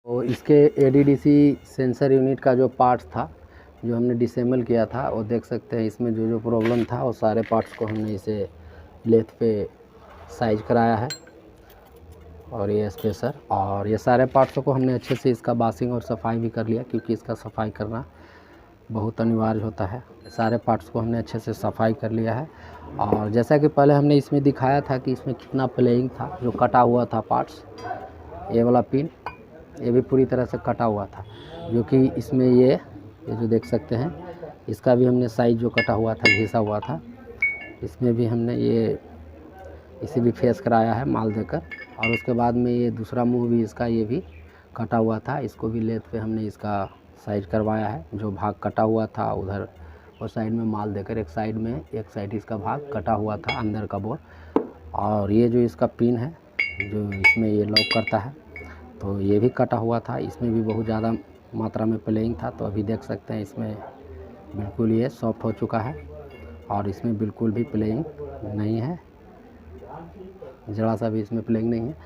तो इसके ADDC sensor unit का जो पार्ट्स था जो हमने डिसेंबल किया था, वो देख सकते हैं इसमें जो प्रॉब्लम था वो सारे पार्ट्स को हमने इसे लेथ पे साइज कराया है। और ये स्पेसर और ये सारे पार्ट्सों को हमने अच्छे से इसका बासिंग और सफाई भी कर लिया, क्योंकि इसका सफाई करना बहुत अनिवार्य होता है। सारे पार्ट्स को हमने अच्छे से सफाई कर लिया है। और जैसा कि पहले हमने इसमें दिखाया था कि इसमें कितना प्लेइंग था, जो कटा हुआ था पार्ट्स, ये वाला पिन ये भी पूरी तरह से कटा हुआ था, जो कि इसमें ये जो देख सकते हैं इसका भी हमने साइज जो कटा हुआ था, घिसा हुआ था, इसमें भी हमने ये इसे भी फेस कराया है माल देकर। और उसके बाद में ये दूसरा मुंह भी इसका ये भी कटा हुआ था, इसको भी लेथ पे हमने इसका साइज करवाया है। जो भाग कटा हुआ था उधर और साइड में माल देकर एक साइड इसका भाग कटा हुआ था अंदर का बोर। और ये जो इसका पिन है जो इसमें ये लॉक करता है, तो ये भी कटा हुआ था, इसमें भी बहुत ज़्यादा मात्रा में प्लेइंग था। तो अभी देख सकते हैं इसमें बिल्कुल ये सॉफ्ट हो चुका है और इसमें बिल्कुल भी प्लेइंग नहीं है, ज़रा सा भी इसमें प्लेइंग नहीं है।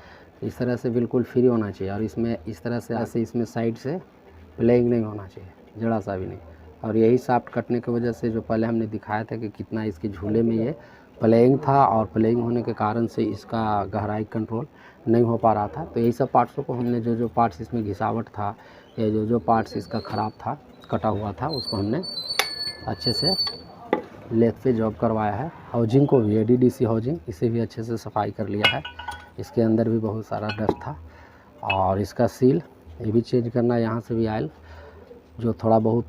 तो इस तरह से बिल्कुल फ्री होना चाहिए। और इसमें इस तरह से ऐसे इसमें साइड से प्लेइंग नहीं होना चाहिए, ज़रा सा भी नहीं। और यही शाफ्ट कटने की वजह से जो पहले हमने दिखाया था कि कितना इसके झूले में ये प्लेइंग था, और प्लेइंग होने के कारण से इसका गहराई कंट्रोल नहीं हो पा रहा था। तो यही सब पार्ट्सों को हमने जो पार्ट्स इसमें घिसावट था या जो पार्ट्स इसका ख़राब था, कटा हुआ था, उसको हमने अच्छे से लेथ पे जॉब करवाया है। हाउजिंग को भी एडीडीसी हाउजिंग इसे भी अच्छे से सफाई कर लिया है। इसके अंदर भी बहुत सारा डस्ट था। और इसका सील ये भी चेंज करना है, यहाँ से भी आयल जो थोड़ा बहुत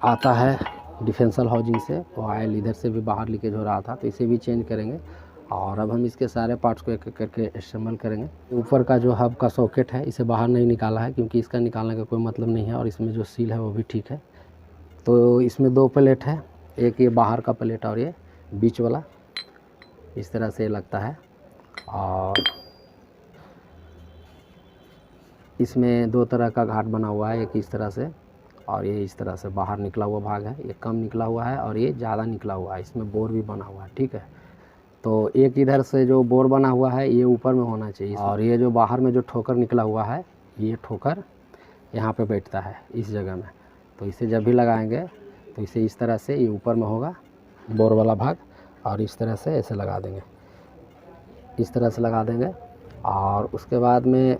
आता है डिफेंसल हाउजिंग से, वो आयल इधर से भी बाहर लीकेज हो रहा था, तो इसे भी चेंज करेंगे। और अब हम इसके सारे पार्ट्स को एक एक करके असेंबल करेंगे। ऊपर का जो हब का सॉकेट है इसे बाहर नहीं निकाला है, क्योंकि इसका निकालने का कोई मतलब नहीं है। और इसमें जो सील है वो भी ठीक है। तो इसमें दो प्लेट है, एक ये बाहर का प्लेट और ये बीच वाला, इस तरह से लगता है। और इसमें दो तरह का घाट बना हुआ है, एक इस तरह से और ये इस तरह से बाहर निकला हुआ भाग है। ये कम निकला हुआ है और ये ज़्यादा निकला हुआ है। इसमें बोर भी बना हुआ है, ठीक है। तो एक इधर से जो बोर बना हुआ है ये ऊपर में होना चाहिए, और ये जो बाहर में जो ठोकर निकला हुआ है ये ठोकर यहाँ पे बैठता है इस जगह में। तो इसे जब भी लगाएंगे तो इसे इस तरह से ये ऊपर में होगा बोर वाला भाग, और इस तरह से ऐसे लगा देंगे, इस तरह से लगा देंगे। और उसके बाद में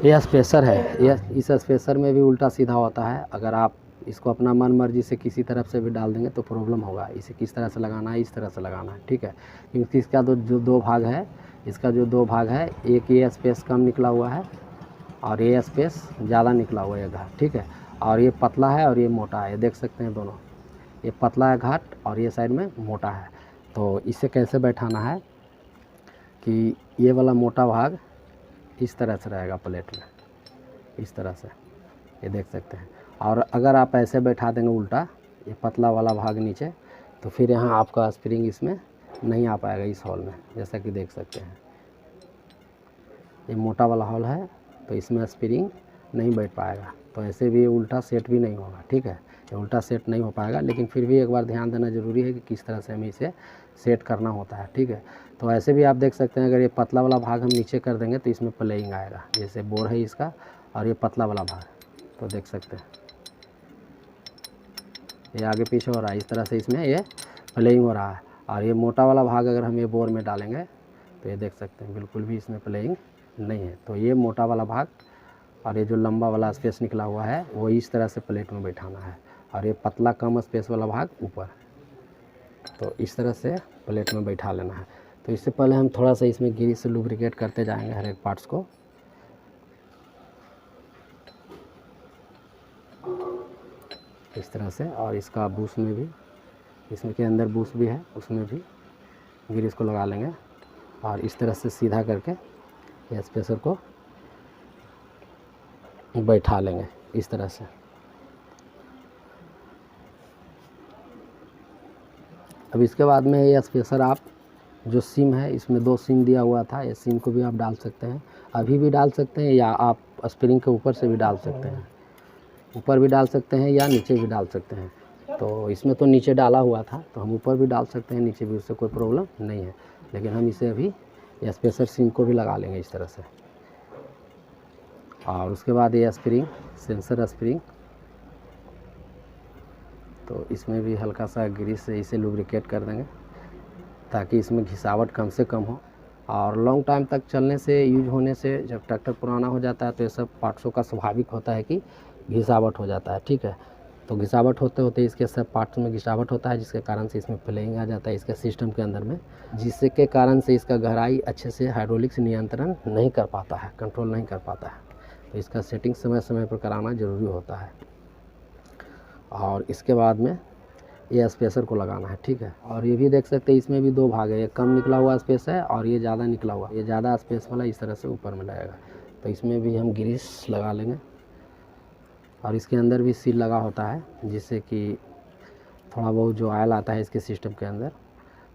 यह स्पेसर है, यह इस स्पेसर में भी उल्टा सीधा होता है। अगर आप इसको अपना मन मर्जी से किसी तरफ से भी डाल देंगे तो प्रॉब्लम होगा। इसे किस तरह से लगाना है, इस तरह से लगाना है, ठीक है। क्योंकि इसका जो दो भाग है, इसका जो दो भाग है, एक ये स्पेस कम निकला हुआ है और ये स्पेस ज़्यादा निकला हुआ है घाट, ठीक है। और ये पतला है और ये मोटा है, देख सकते हैं दोनों, ये पतला है घाट और ये साइड में मोटा है। तो इसे कैसे बैठाना है कि ये वाला मोटा भाग इस तरह से रहेगा प्लेट में, इस तरह से, ये देख सकते हैं। और अगर आप ऐसे बैठा देंगे उल्टा ये पतला वाला भाग नीचे, तो फिर यहाँ आपका स्प्रिंग इसमें नहीं आ पाएगा इस हॉल में, जैसा कि देख सकते हैं। ये मोटा वाला हॉल है तो इसमें स्प्रिंग नहीं बैठ पाएगा, तो ऐसे भी उल्टा सेट भी नहीं होगा, ठीक है। ये उल्टा सेट नहीं हो पाएगा, लेकिन फिर भी एक बार ध्यान देना ज़रूरी है कि किस तरह से हमें इसे सेट करना होता है, ठीक है। तो ऐसे भी आप देख सकते हैं, अगर ये पतला वाला भाग हम नीचे कर देंगे तो इसमें प्लेइंग आएगा, जैसे बोर है इसका और ये पतला वाला भाग, तो देख सकते हैं ये आगे पीछे हो रहा है, इस तरह से इसमें ये प्लेइंग हो रहा है। और ये मोटा वाला भाग अगर हम ये बोर में डालेंगे तो ये देख सकते हैं बिल्कुल भी इसमें प्लेइंग नहीं है। तो ये मोटा वाला भाग और ये जो लंबा वाला स्पेस निकला हुआ है वो इस तरह से प्लेट में बैठाना है, और ये पतला कम स्पेस वाला भाग ऊपर, तो इस तरह से प्लेट में बैठा लेना है। तो इससे पहले हम थोड़ा सा इसमें गिरी से लुब्रिकेट करते जाएंगे हर एक पार्ट्स को, इस तरह से। और इसका बूस में भी, इसमें के अंदर बूस भी है, उसमें भी ग्रीस को लगा लेंगे और इस तरह से सीधा करके ये स्पेसर को बैठा लेंगे इस तरह से। अब इसके बाद में ये स्पेसर आप जो सिम है, इसमें दो सिम दिया हुआ था, ये सिम को भी आप डाल सकते हैं, अभी भी डाल सकते हैं, या आप स्प्रिंग के ऊपर से भी डाल सकते हैं, ऊपर भी डाल सकते हैं या नीचे भी डाल सकते हैं। तो इसमें तो नीचे डाला हुआ था, तो हम ऊपर भी डाल सकते हैं, नीचे भी, उससे कोई प्रॉब्लम नहीं है। लेकिन हम इसे अभी स्पेसर सिम को भी लगा लेंगे इस तरह से। और उसके बाद ये स्प्रिंग, सेंसर स्प्रिंग, तो इसमें भी हल्का सा ग्रीस से इसे लुब्रिकेट कर देंगे ताकि इसमें घिसावट कम से कम हो। और लॉन्ग टाइम तक चलने से, यूज होने से, जब ट्रैक्टर पुराना हो जाता है तो ये सब पार्ट्सों का स्वाभाविक होता है कि घिसावट हो जाता है, ठीक है। तो घिसावट होते होते इसके सब पार्ट्स में घिसावट होता है, जिसके कारण से इसमें प्लेइंग आ जाता है इसके सिस्टम के अंदर में, जिसके कारण से इसका गहराई अच्छे से हाइड्रोलिक्स नियंत्रण नहीं कर पाता है, कंट्रोल नहीं कर पाता है। तो इसका सेटिंग समय समय पर कराना ज़रूरी होता है। और इसके बाद में ये स्पेसर को लगाना है, ठीक है। और ये भी देख सकते हैं इसमें भी दो भाग है, ये कम निकला हुआ स्पेस है और ये ज़्यादा निकला हुआ, ये ज़्यादा स्पेस वाला इस तरह से ऊपर में लगेगा। तो इसमें भी हम ग्रीस लगा लेंगे और इसके अंदर भी सील लगा होता है, जिससे कि थोड़ा बहुत जो ऑयल आता है इसके सिस्टम के अंदर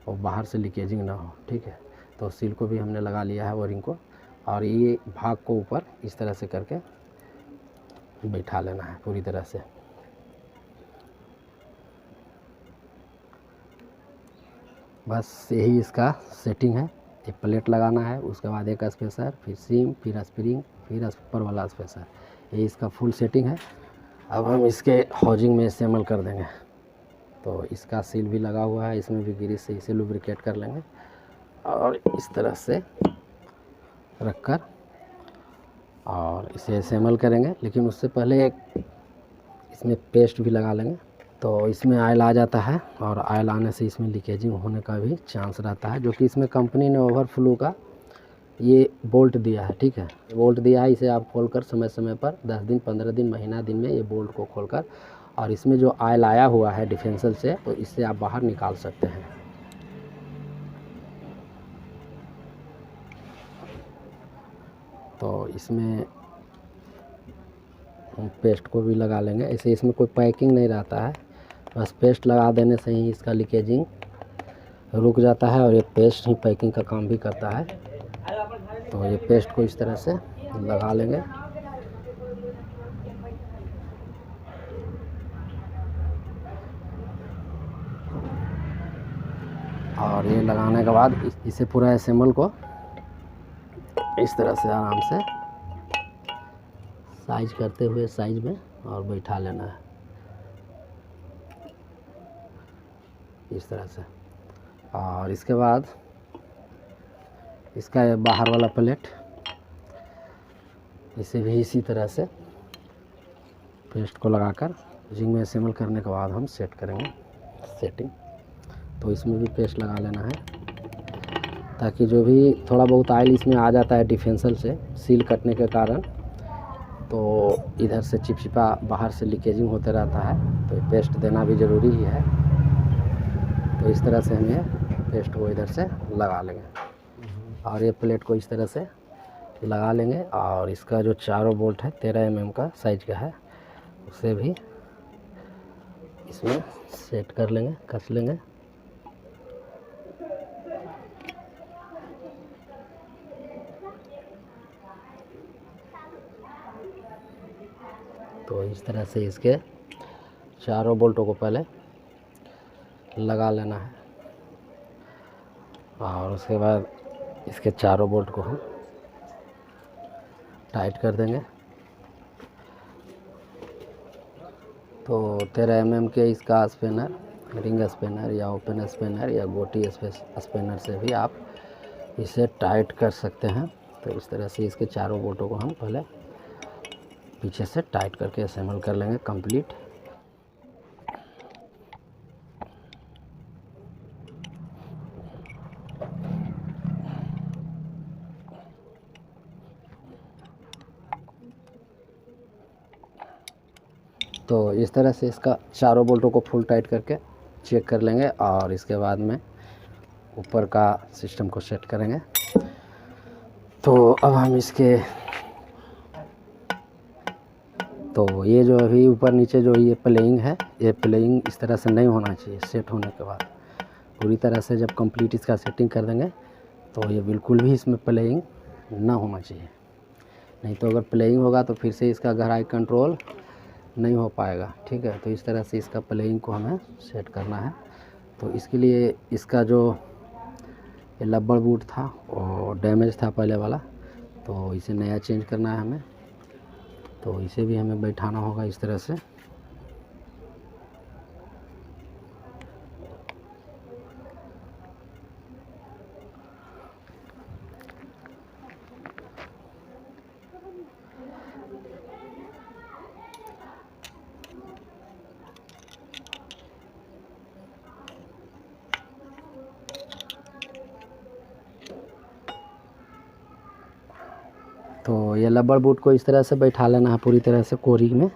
वो बाहर से लीकेजिंग ना हो, ठीक है। तो सील को भी हमने लगा लिया है, वायरिंग को, और ये भाग को ऊपर इस तरह से करके बैठा लेना है पूरी तरह से। बस यही इसका सेटिंग है। एक प्लेट लगाना है, उसके बाद एक स्पेसर, फिर सीम, फिर स्प्रिंग, फिर ऊपर वाला स्पेसर, ये इसका फुल सेटिंग है। अब हम इसके हाउजिंग में इस्तेमाल कर देंगे। तो इसका सील भी लगा हुआ है, इसमें भी ग्रीस से इसे लुब्रिकेट कर लेंगे और इस तरह से रखकर और इसे असेंबल करेंगे। लेकिन उससे पहले एक इसमें पेस्ट भी लगा लेंगे। तो इसमें ऑयल आ जाता है और ऑयल आने से इसमें लीकेजिंग होने का भी चांस रहता है, जो कि इसमें कंपनी ने ओवरफ्लो का ये बोल्ट दिया है, ठीक है। बोल्ट दिया है, इसे आप खोलकर समय समय पर 10 दिन, 15 दिन, महीना दिन में ये बोल्ट को खोलकर, और इसमें जो ऑयल आया हुआ है डिफेंसल से, तो इससे आप बाहर निकाल सकते हैं। तो इसमें हम पेस्ट को भी लगा लेंगे। ऐसे इसमें कोई पैकिंग नहीं रहता है, बस पेस्ट लगा देने से ही इसका लीकेजिंग रुक जाता है और ये पेस्ट ही पैकिंग का काम भी करता है। तो ये पेस्ट को इस तरह से लगा लेंगे। और ये लगाने के बाद इसे पूरा असेंबल को इस तरह से आराम से साइज करते हुए साइज में और बैठा लेना है इस तरह से। और इसके बाद इसका बाहर वाला प्लेट, इसे भी इसी तरह से पेस्ट को लगाकर जिंग में असेंबल करने के बाद हम सेट करेंगे सेटिंग। तो इसमें भी पेस्ट लगा लेना है ताकि जो भी थोड़ा बहुत ऑयल इसमें आ जाता है डिफेंसल से सील कटने के कारण, तो इधर से चिपचिपा बाहर से लीकेजिंग होते रहता है, तो ये पेस्ट देना भी ज़रूरी ही है। तो इस तरह से हम ये पेस्ट को इधर से लगा लेंगे और ये प्लेट को इस तरह से लगा लेंगे। और इसका जो चारों बोल्ट है 13 mm का साइज का है, उसे भी इसमें सेट कर लेंगे, कस लेंगे। तो इस तरह से इसके चारों बोल्टों को पहले लगा लेना है और उसके बाद इसके चारों बोल्ट को हम टाइट कर देंगे। तो 13 mm के इसका स्पेनर, रिंग स्पेनर या ओपन स्पेनर या गोटी स्पेनर से भी आप इसे टाइट कर सकते हैं। तो इस तरह से इसके चारों बोल्टों को हम पहले पीछे से टाइट करके असेंबल कर लेंगे कंप्लीट। तो इस तरह से इसका चारों बोल्टों को फुल टाइट करके चेक कर लेंगे और इसके बाद में ऊपर का सिस्टम को सेट करेंगे। तो अब हम इसके, तो ये जो अभी ऊपर नीचे जो ये प्लेइंग है, ये प्लेइंग इस तरह से नहीं होना चाहिए। सेट होने के बाद पूरी तरह से जब कंप्लीट इसका सेटिंग कर देंगे तो ये बिल्कुल भी इसमें प्लेइंग ना होना चाहिए, नहीं तो अगर प्लेइंग होगा तो फिर से इसका गहराई कंट्रोल नहीं हो पाएगा, ठीक है। तो इस तरह से इसका प्लेइंग को हमें सेट करना है। तो इसके लिए इसका जो ये लब्बड़ बूट था वो डैमेज था पहले वाला, तो इसे नया चेंज करना है हमें। तो इसे भी हमें बैठाना होगा इस तरह से। तो ये रबड़ बूट को इस तरह से बैठा लेना है पूरी तरह से कोरी में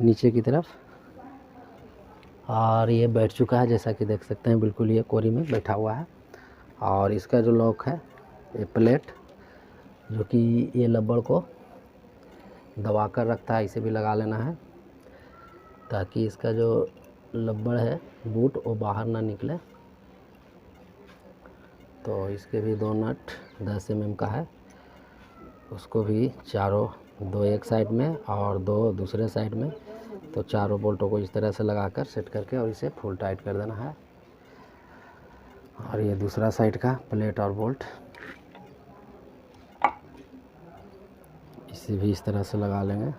नीचे की तरफ, और ये बैठ चुका है जैसा कि देख सकते हैं, बिल्कुल ये कोरी में बैठा हुआ है। और इसका जो लॉक है, ये प्लेट जो कि ये रबड़ को दबा कर रखता है, इसे भी लगा लेना है ताकि इसका जो रबड़ है बूट वो बाहर ना निकले। तो इसके भी 2 नट 10 mm का है, उसको भी चारों, 2 एक साइड में और 2 दूसरे साइड में, तो चारों बोल्टों को इस तरह से लगाकर सेट करके और इसे फुल टाइट कर देना है। और ये दूसरा साइड का प्लेट और बोल्ट, इसे भी इस तरह से लगा लेंगे।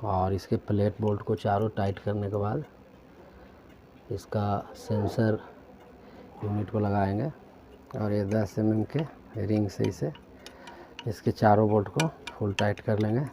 और इसके प्लेट बोल्ट को चारों टाइट करने के बाद इसका सेंसर यूनिट को लगाएंगे और ये 10 mm के रिंग से इसे, इसके चारों बोल्ट को फुल टाइट कर लेंगे।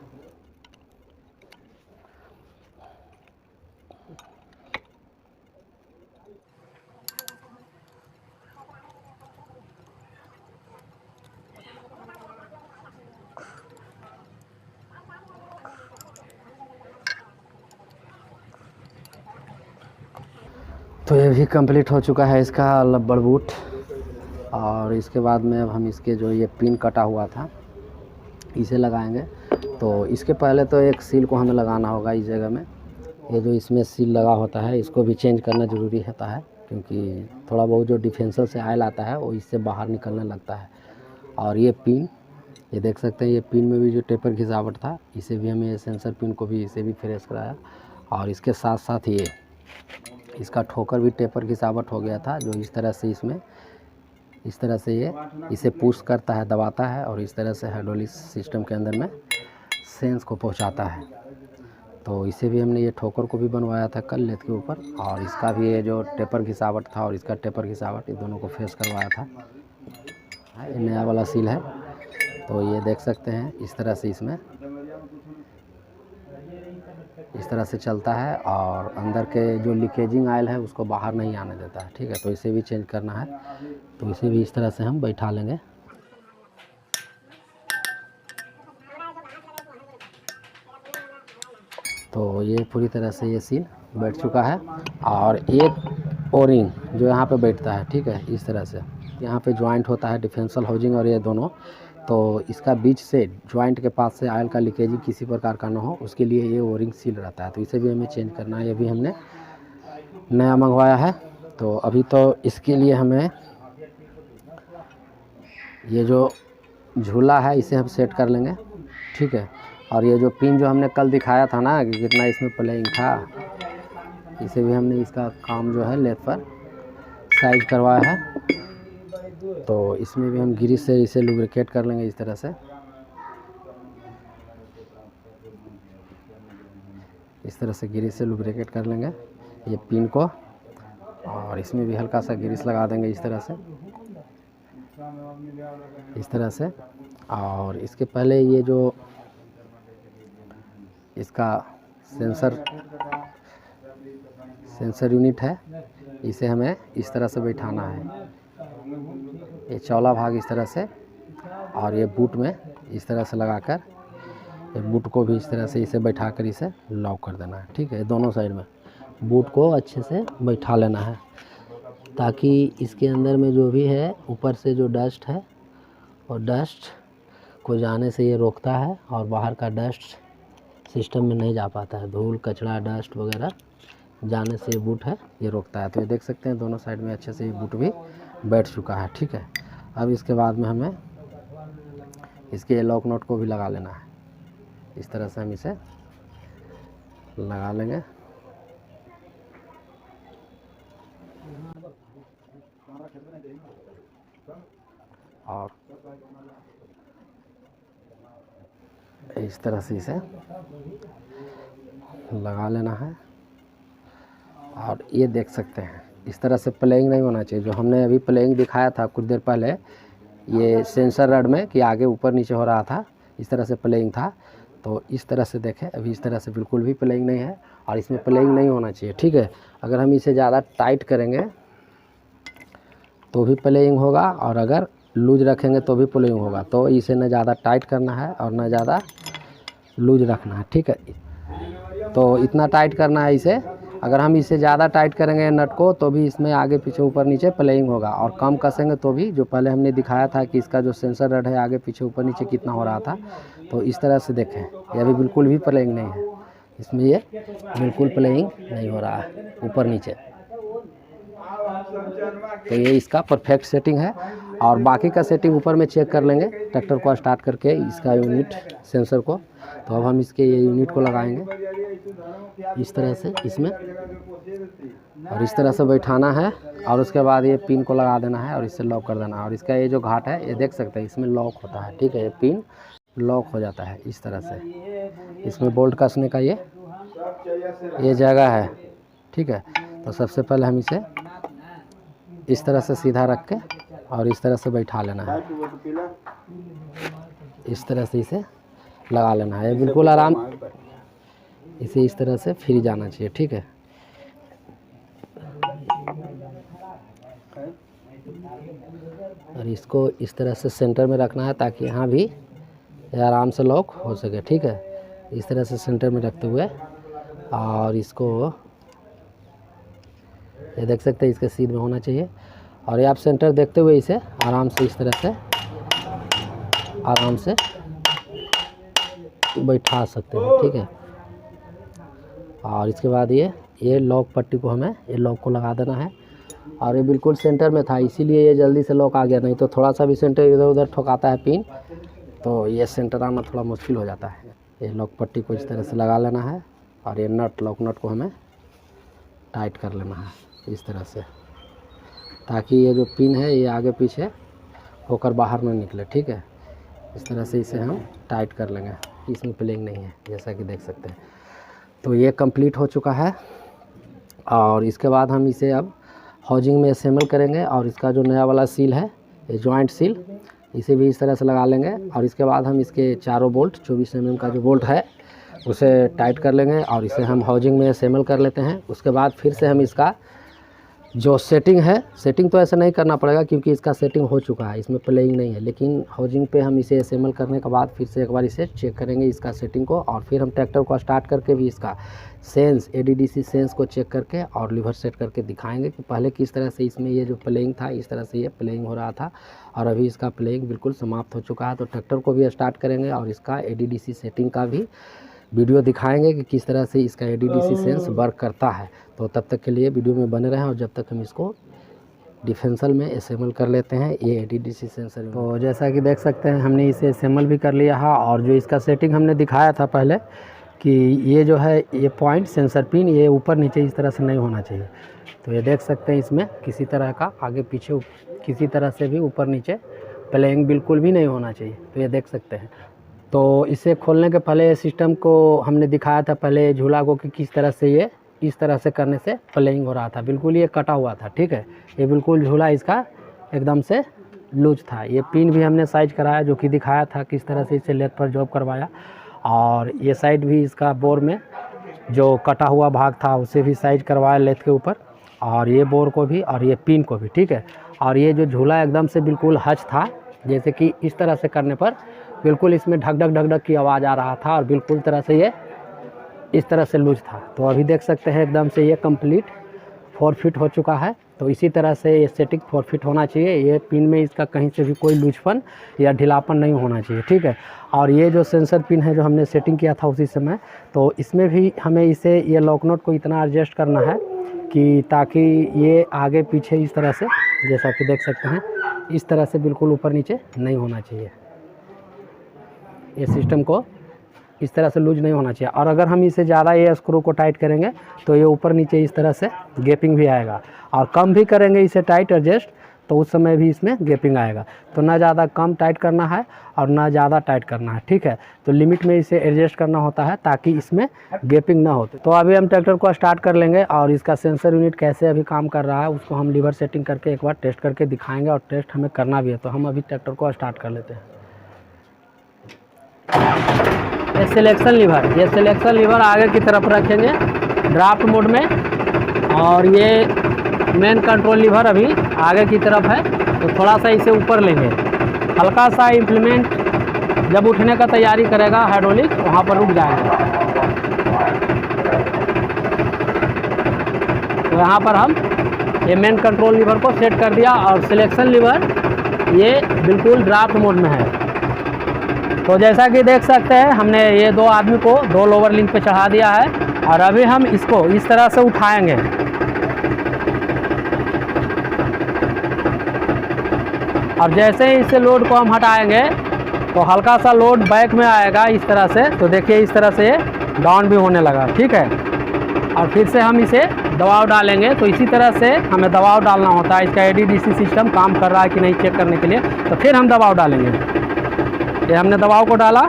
तो ये भी कंप्लीट हो चुका है इसका रबड़ बूट। और इसके बाद में अब हम इसके जो ये पिन कटा हुआ था इसे लगाएंगे। तो इसके पहले तो एक सील को हमें लगाना होगा इस जगह में। ये जो इसमें सील लगा होता है इसको भी चेंज करना ज़रूरी होता है, क्योंकि थोड़ा बहुत जो डिफेंसर से आयल आता है वो इससे बाहर निकलने लगता है। और ये पिन, ये देख सकते हैं, ये पिन में भी जो टेपर घिसावट था इसे भी हमें, सेंसर पिन को भी इसे भी फ्रेश कराया। और इसके साथ साथ ये इसका ठोकर भी टेपर घिसावट हो गया था, जो इस तरह से इसमें, इस तरह से ये इसे पुश करता है, दबाता है और इस तरह से हाइड्रोलिक सिस्टम के अंदर में सेंस को पहुंचाता है। तो इसे भी हमने, ये ठोकर को भी बनवाया था कल लेथ के ऊपर, और इसका भी ये जो टेपर घिसावट था और इसका टेपर घिसावट, ये दोनों को फेस करवाया था। ये नया वाला सील है। तो ये देख सकते हैं इस तरह से इसमें इस तरह से चलता है और अंदर के जो लीकेजिंग आयल है उसको बाहर नहीं आने देता है। ठीक है, तो इसे भी चेंज करना है, तो इसे भी इस तरह से हम बैठा लेंगे। तो ये पूरी तरह से ये सील बैठ चुका है। और एक ओरिंग जो यहाँ पे बैठता है, ठीक है, इस तरह से यहाँ पे ज्वाइंट होता है डिफेंसल हाउसिंग और ये दोनों, तो इसका बीच से ज्वाइंट के पास से आयल का लीकेजिंग किसी प्रकार का ना हो, उसके लिए ये ओरिंग सील रहता है। तो इसे भी हमें चेंज करना है, ये भी हमने नया मंगवाया है। तो अभी तो इसके लिए हमें ये जो झूला है इसे हम सेट कर लेंगे। ठीक है, और ये जो पिन जो हमने कल दिखाया था ना कि कितना इसमें प्लेइंग था, इसे भी हमने, इसका काम जो है लेथ पर साइज करवाया है। तो इसमें भी हम ग्रीस से इसे लुब्रिकेट कर लेंगे इस तरह से, इस तरह से ग्रीस से लुब्रिकेट कर लेंगे ये पिन को। और इसमें भी हल्का सा ग्रीस लगा देंगे इस तरह से, इस तरह से। और इसके पहले ये जो इसका सेंसर यूनिट है इसे हमें इस तरह से बैठाना है, ये चौला भाग इस तरह से, और ये बूट में इस तरह से लगाकर ये बूट को भी इस तरह से इसे बैठाकर इसे लॉक कर देना है। ठीक है, दोनों साइड में बूट को अच्छे से बैठा लेना है ताकि इसके अंदर में जो भी है ऊपर से जो डस्ट है और डस्ट को जाने से ये रोकता है, और बाहर का डस्ट सिस्टम में नहीं जा पाता है, धूल कचरा डस्ट वगैरह जाने से ये बूट है ये रोकता है। तो ये देख सकते हैं दोनों साइड में अच्छे से ये बूट भी बैठ चुका है। ठीक है, अब इसके बाद में हमें इसके लॉक नट को भी लगा लेना है, इस तरह से हम इसे लगा लेंगे। और इस तरह से इसे लगा लेना है। और ये देख सकते हैं इस तरह से प्लेइंग नहीं होना चाहिए। जो हमने अभी प्लेइंग दिखाया था कुछ देर पहले ये सेंसर रड में कि आगे ऊपर नीचे हो रहा था, इस तरह से प्लेइंग था। तो इस तरह से देखें, अभी इस तरह से बिल्कुल भी प्लेइंग नहीं है और इसमें प्लेइंग नहीं होना चाहिए, ठीक है। अगर हम इसे ज़्यादा टाइट करेंगे तो भी प्लेइंग होगा और अगर लूज रखेंगे तो भी प्लेइंग होगा। तो इसे न ज़्यादा टाइट करना है और न ज़्यादा लूज रखना है, ठीक है। तो इतना टाइट करना है इसे। अगर हम इसे ज़्यादा टाइट करेंगे नट को तो भी इसमें आगे पीछे ऊपर नीचे प्लेइंग होगा, और कम कसेंगे तो भी, जो पहले हमने दिखाया था कि इसका जो सेंसर रड है आगे पीछे ऊपर नीचे कितना हो रहा था, तो इस तरह से देखें ये अभी बिल्कुल भी प्लेइंग नहीं है, इसमें ये बिल्कुल प्लेइंग नहीं हो रहा है ऊपर नीचे। तो ये इसका परफेक्ट सेटिंग है। और बाकी का सेटिंग ऊपर में चेक कर लेंगे ट्रैक्टर को स्टार्ट करके इसका यूनिट सेंसर को। तो अब हम इसके ये यूनिट को लगाएंगे इस तरह से इसमें, और इस तरह से बैठाना है और उसके बाद ये पिन को लगा देना है और इससे लॉक कर देना है। और इसका ये जो घाट है ये देख सकते हैं इसमें लॉक होता है, ठीक है। ये पिन लॉक हो जाता है इस तरह से। इसमें बोल्ट कसने का ये जगह है, ठीक है। तो सबसे पहले हम इसे इस तरह से सीधा रख के और इस तरह से बैठा लेना है, इस तरह से इसे लगा लेना है। बिल्कुल आराम, इसे इस तरह से फिर जाना चाहिए, ठीक है। और इसको इस तरह से सेंटर में रखना है ताकि यहाँ भी आराम से लॉक हो सके, ठीक है। इस तरह से सेंटर में रखते हुए और इसको ये देख सकते हैं इसके सीध में होना चाहिए। और ये आप सेंटर देखते हुए इसे आराम से इस तरह से आराम से बैठा सकते हैं, ठीक है। और इसके बाद ये लॉक पट्टी को हमें ये लॉक को लगा देना है। और ये बिल्कुल सेंटर में था इसीलिए ये जल्दी से लॉक आ गया, नहीं तो थोड़ा सा भी सेंटर इधर उधर ठोकाता है पिन तो ये सेंटर आना थोड़ा मुश्किल हो जाता है। ये लॉक पट्टी को इस तरह से लगा लेना है और ये लॉक नट को हमें टाइट कर लेना है इस तरह से, ताकि ये जो पिन है ये आगे पीछे होकर बाहर ना निकले, ठीक है। इस तरह से इसे हम टाइट कर लेंगे, इसमें प्लेइंग नहीं है जैसा कि देख सकते हैं। तो ये कंप्लीट हो चुका है और इसके बाद हम इसे अब हाउजिंग में असेंबल करेंगे। और इसका जो नया वाला सील है ये जॉइंट सील, इसे भी इस तरह से लगा लेंगे। और इसके बाद हम इसके चारों बोल्ट 24 mm का जो बोल्ट है उसे टाइट कर लेंगे और इसे हम हाउजिंग में असेंबल कर लेते हैं। उसके बाद फिर से हम इसका जो सेटिंग है, सेटिंग तो ऐसा नहीं करना पड़ेगा क्योंकि इसका सेटिंग हो चुका है, इसमें प्लेइंग नहीं है। लेकिन हाउजिंग पे हम इसे असेंबल करने के बाद फिर से एक बार इसे चेक करेंगे इसका सेटिंग को, और फिर हम ट्रैक्टर को स्टार्ट करके भी इसका सेंस ADDC सेंस को चेक करके और लीवर सेट करके दिखाएंगे कि पहले किस तरह से इसमें ये जो प्लेइंग था इस तरह से ये प्लेइंग हो रहा था और अभी इसका प्लेइंग बिल्कुल समाप्त हो चुका है। तो ट्रैक्टर को भी स्टार्ट करेंगे और इसका ADDC सेटिंग का भी वीडियो दिखाएंगे कि किस तरह से इसका ADDC सेंस वर्क करता है। तो तब तक के लिए वीडियो में बने रहें और जब तक हम इसको डिफेंसल में असेंबल कर लेते हैं ये ADDC सेंसर। तो जैसा कि देख सकते हैं हमने इसे असेंबल भी कर लिया है। और जो इसका सेटिंग हमने दिखाया था पहले कि ये जो है ये पॉइंट सेंसर पिन ये ऊपर नीचे इस तरह से नहीं होना चाहिए। तो ये देख सकते हैं इसमें किसी तरह का आगे पीछे किसी तरह से भी ऊपर नीचे प्लेइंग बिल्कुल भी नहीं होना चाहिए। तो ये देख सकते हैं। तो इसे खोलने के पहले सिस्टम को हमने दिखाया था पहले झूला को कि किस तरह से ये इस तरह से करने से प्लेइंग हो रहा था, बिल्कुल ये कटा हुआ था, ठीक है। ये बिल्कुल झूला इसका एकदम से लूज था। ये पिन भी हमने साइज कराया जो कि दिखाया था किस तरह से इसे लेथ पर जॉब करवाया। और ये साइड भी इसका बोर में जो कटा हुआ भाग था उसे भी साइज करवाया लेथ के ऊपर, और ये बोर को भी और ये पिन को भी, ठीक है। और ये जो झूला एकदम से बिल्कुल हच था, जैसे कि इस तरह से करने पर बिल्कुल इसमें ढक ढक ढक ढक की आवाज़ आ रहा था और बिल्कुल तरह से ये इस तरह से लूज था। तो अभी देख सकते हैं एकदम से ये कंप्लीट 4 फीट हो चुका है। तो इसी तरह से ये सेटिंग 4 फीट होना चाहिए। ये पिन में इसका कहीं से भी कोई लूजपन या ढीलापन नहीं होना चाहिए, ठीक है। और ये जो सेंसर पिन है जो हमने सेटिंग किया था उसी समय, तो इसमें भी हमें इसे ये लॉक नट को इतना एडजस्ट करना है कि ताकि ये आगे पीछे इस तरह से, जैसा कि देख सकते हैं, इस तरह से बिल्कुल ऊपर नीचे नहीं होना चाहिए। ये सिस्टम को इस तरह से लूज नहीं होना चाहिए। और अगर हम इसे ज़्यादा ये स्क्रू को टाइट करेंगे तो ये ऊपर नीचे इस तरह से गैपिंग भी आएगा, और कम भी करेंगे इसे टाइट एडजस्ट तो उस समय भी इसमें गैपिंग आएगा। तो ना ज़्यादा कम टाइट करना है और ना ज़्यादा टाइट करना है, ठीक है। तो लिमिट में इसे एडजस्ट करना होता है ताकि इसमें गैपिंग ना हो। तो अभी हम ट्रैक्टर को स्टार्ट कर लेंगे और इसका सेंसर यूनिट कैसे अभी काम कर रहा है उसको हम लीवर सेटिंग करके एक बार टेस्ट करके दिखाएंगे, और टेस्ट हमें करना भी है। तो हम अभी ट्रैक्टर को स्टार्ट कर लेते हैं। ये सिलेक्शन लीवर आगे की तरफ रखेंगे ड्राफ्ट मोड में, और ये मेन कंट्रोल लीवर अभी आगे की तरफ है। तो थोड़ा सा इसे ऊपर लेंगे, हल्का सा इम्प्लीमेंट जब उठने का तैयारी करेगा हाइड्रोलिक वहाँ पर रुक जाएगा। तो यहाँ पर हम ये मेन कंट्रोल लीवर को सेट कर दिया और सिलेक्शन लीवर ये बिल्कुल ड्राफ्ट मोड में है। तो जैसा कि देख सकते हैं हमने ये दो आदमी को 2 लोअर लिंक पे चढ़ा दिया है, और अभी हम इसको इस तरह से उठाएंगे। और जैसे ही इसे लोड को हम हटाएंगे तो हल्का सा लोड बैक में आएगा इस तरह से। तो देखिए इस तरह से डाउन भी होने लगा, ठीक है। और फिर से हम इसे दबाव डालेंगे। तो इसी तरह से हमें दबाव डालना होता है। इसका ADDC सिस्टम काम कर रहा है कि नहीं चेक करने के लिए। तो फिर हम दबाव डालेंगे। ये हमने दबाव को डाला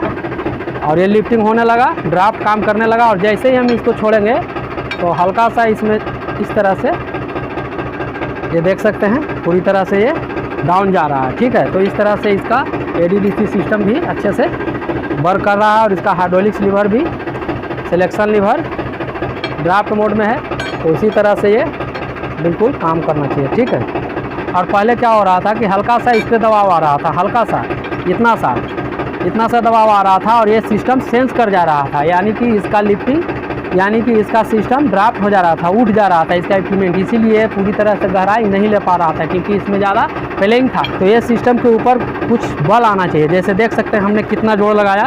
और ये लिफ्टिंग होने लगा, ड्राफ्ट काम करने लगा। और जैसे ही हम इसको छोड़ेंगे तो हल्का सा इसमें इस तरह से ये देख सकते हैं पूरी तरह से ये डाउन जा रहा है, ठीक है। तो इस तरह से इसका ADDC सिस्टम भी अच्छे से वर्क कर रहा है, और इसका हाइड्रोलिक्स लीवर भी सिलेक्शन लीवर ड्राफ्ट मोड में है। तो इसी तरह से ये बिल्कुल काम करना चाहिए, ठीक है। और पहले क्या हो रहा था कि हल्का सा इस पर दबाव आ रहा था, हल्का सा इतना सा दबाव आ रहा था, और ये सिस्टम सेंस कर जा रहा था, यानी कि इसका लिफ्टिंग, यानी कि इसका सिस्टम ड्राफ्ट हो जा रहा था, उठ जा रहा था इसका इक्विपमेंट। इसीलिए पूरी तरह से गहराई नहीं ले पा रहा था क्योंकि इसमें ज़्यादा प्लेइंग था। तो ये सिस्टम के ऊपर कुछ बल आना चाहिए। जैसे देख सकते हैं हमने कितना जोर लगाया,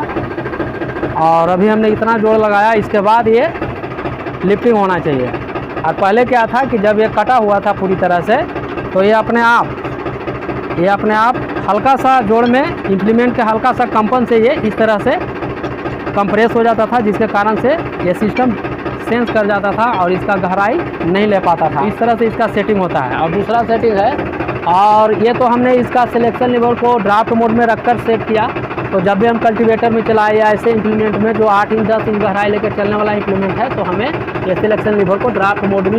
और अभी हमने इतना जोर लगाया, इसके बाद ये लिफ्टिंग होना चाहिए। और पहले क्या था कि जब ये कटा हुआ था पूरी तरह से, तो ये अपने आप हल्का सा जोड़ में इम्प्लीमेंट के हल्का सा कंपन से ये इस तरह से कंप्रेस हो जाता था, जिसके कारण से ये सिस्टम सेंस कर जाता था और इसका गहराई नहीं ले पाता था। इस तरह से इसका सेटिंग होता है। और दूसरा सेटिंग है, और ये तो हमने इसका सिलेक्शन लीवर को ड्राफ्ट मोड में रखकर सेट किया। तो जब भी हम कल्टीवेटर में चलाए या ऐसे इम्प्लीमेंट में जो 8 इंच 10 इंच गहराई लेकर चलने वाला इम्प्लीमेंट है, तो हमें ये सिलेक्शन लीवर को ड्राफ्ट मोड में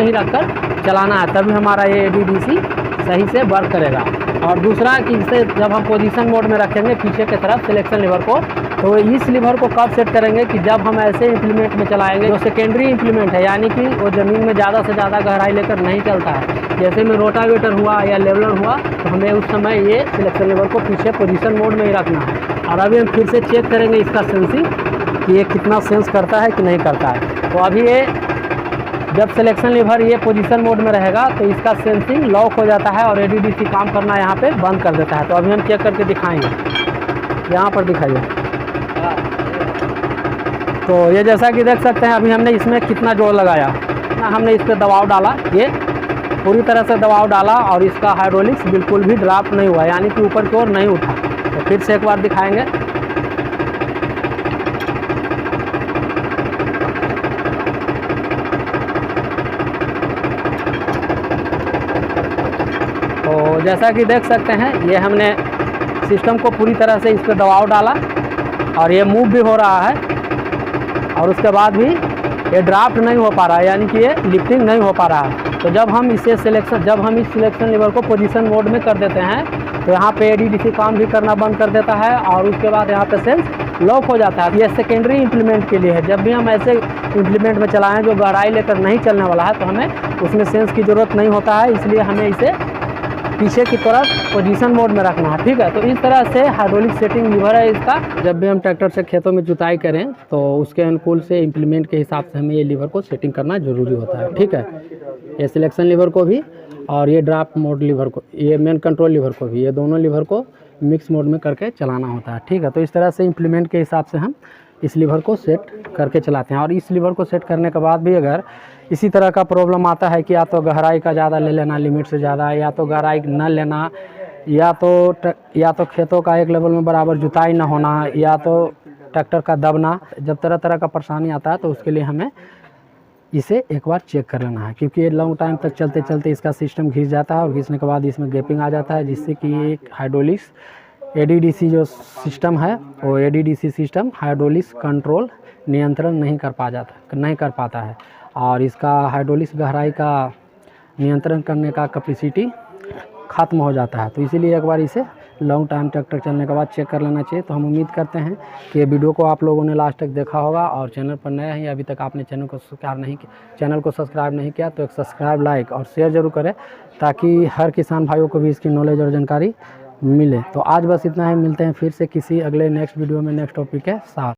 ही रखकर चलाना है, तभी हमारा ये ADDC सही से वर्क करेगा। और दूसरा कि इसे जब हम पोजीशन मोड में रखेंगे पीछे की तरफ सिलेक्शन लीवर को, तो इस लीवर को कब सेट करेंगे कि जब हम ऐसे इम्प्लीमेंट में चलाएंगे जो सेकेंडरी इम्प्लीमेंट है, यानी कि वो ज़मीन में ज़्यादा से ज़्यादा गहराई लेकर नहीं चलता है। जैसे में रोटावेटर हुआ या लेवलर हुआ, तो हमें उस समय ये सिलेक्शन लीवर को पीछे पोजीशन मोड में ही रखना है। और अभी हम फिर से चेक करेंगे इसका सेंसिंग कि ये कितना सेंस करता है कि नहीं करता है। तो अभी ये जब सिलेक्शन लीवर ये पोजीशन मोड में रहेगा तो इसका सेंसिंग लॉक हो जाता है और ADDC काम करना यहाँ पे बंद कर देता है। तो अभी हम चेक करके दिखाएंगे, यहाँ पर दिखाइए। तो ये जैसा कि देख सकते हैं अभी हमने इसमें कितना जोर लगाया, हमने इस पर दबाव डाला, ये पूरी तरह से दबाव डाला और इसका हाइड्रोलिक्स बिल्कुल भी ड्राफ्ट नहीं हुआ, यानी कि ऊपर की ओर नहीं उठा। तो फिर से एक बार दिखाएंगे। तो जैसा कि देख सकते हैं ये हमने सिस्टम को पूरी तरह से इस पर दबाव डाला और ये मूव भी हो रहा है, और उसके बाद भी ये ड्राफ्ट नहीं हो पा रहा है, यानी कि ये लिफ्टिंग नहीं हो पा रहा है। तो जब हम इस सिलेक्शन लीवर को पोजीशन मोड में कर देते हैं तो यहाँ पे ADDC काम भी करना बंद कर देता है, और उसके बाद यहाँ पे सेंस लॉक हो जाता है। ये सेकेंडरी इम्प्लीमेंट के लिए है। जब भी हम ऐसे इम्प्लीमेंट में चलाएं जो गहराई लेकर नहीं चलने वाला है, तो हमें उसमें सेंस की ज़रूरत नहीं होता है, इसलिए हमें इसे पीछे की तरफ पोजीशन मोड में रखना है, ठीक है। तो इस तरह से हाइड्रोलिक सेटिंग लीवर है इसका। जब भी हम ट्रैक्टर से खेतों में जुताई करें तो उसके अनुकूल से इम्प्लीमेंट के हिसाब से हमें ये लीवर को सेटिंग करना ज़रूरी होता है, ठीक है। ये सिलेक्शन लीवर को भी और ये ड्राफ्ट मोड लीवर को, ये मेन कंट्रोल लीवर को भी, ये दोनों लीवर को मिक्स मोड में करके चलाना होता है, ठीक है। तो इस तरह से इम्प्लीमेंट के हिसाब से हम इस लीवर को सेट करके चलाते हैं। और इस लीवर को सेट करने के बाद भी अगर इसी तरह का प्रॉब्लम आता है कि या तो गहराई का ज़्यादा ले लेना लिमिट से ज़्यादा, या तो गहराई न लेना, या तो खेतों का एक लेवल में बराबर जुताई ना होना, या तो ट्रैक्टर का दबना, जब तरह तरह का परेशानी आता है तो उसके लिए हमें इसे एक बार चेक कर लेना है, क्योंकि ये लॉन्ग टाइम तक चलते चलते इसका सिस्टम घिस जाता है और घिसने के बाद इसमें गैपिंग आ जाता है, जिससे कि एक हाइड्रोलिक्स ADDC जो सिस्टम है वो ADDC सिस्टम हाइड्रोलिक्स कंट्रोल नियंत्रण नहीं कर पाता है और इसका हाइड्रोलिक्स गहराई का नियंत्रण करने का कैपेसिटी ख़त्म हो जाता है। तो इसीलिए एक बार इसे लॉन्ग टाइम ट्रैक्टर चलने के बाद चेक कर लेना चाहिए। तो हम उम्मीद करते हैं कि ये वीडियो को आप लोगों ने लास्ट तक देखा होगा और चैनल पर नए हैं, अभी तक आपने चैनल को सब्सक्राइब नहीं किया तो एक सब्सक्राइब, लाइक और शेयर जरूर करें, ताकि हर किसान भाइयों को भी इसकी नॉलेज और जानकारी मिले। तो आज बस इतना ही, मिलते हैं फिर से किसी अगले नेक्स्ट वीडियो में नेक्स्ट टॉपिक के साथ।